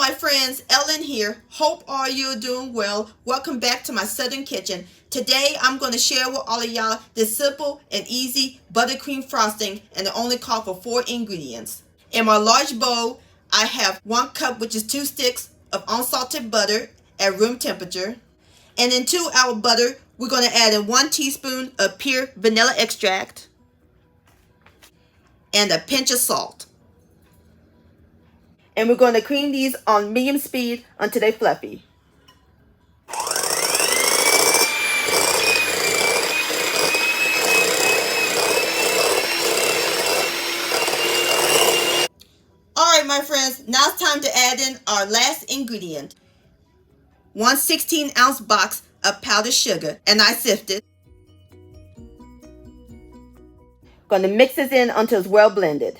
my friends, Ellen here. Hope all you are doing well. Welcome back to my Southern Kitchen. Today I'm going to share with all of y'all this simple and easy buttercream frosting, and it only calls for 4 ingredients. In my large bowl, I have 1 cup, which is 2 sticks of unsalted butter at room temperature. And into our butter, we're going to add in 1 teaspoon of pure vanilla extract and a pinch of salt. And we're going to cream these on medium speed until they're fluffy. Alright my friends, now it's time to add in our last ingredient. 1 16-ounce box of powdered sugar, and I sifted. Going to mix this in until it's well blended.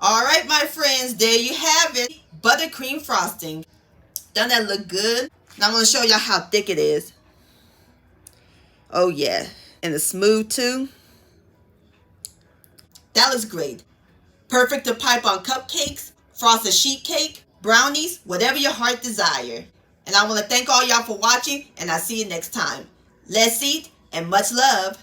Alright my friends, there you have it. Buttercream frosting. Doesn't that look good? Now I'm going to show y'all how thick it is. Oh yeah, and it's smooth too. That looks great. Perfect to pipe on cupcakes, frosted sheet cake, brownies, whatever your heart desire. And I want to thank all y'all for watching, and I'll see you next time. Let's eat, and much love.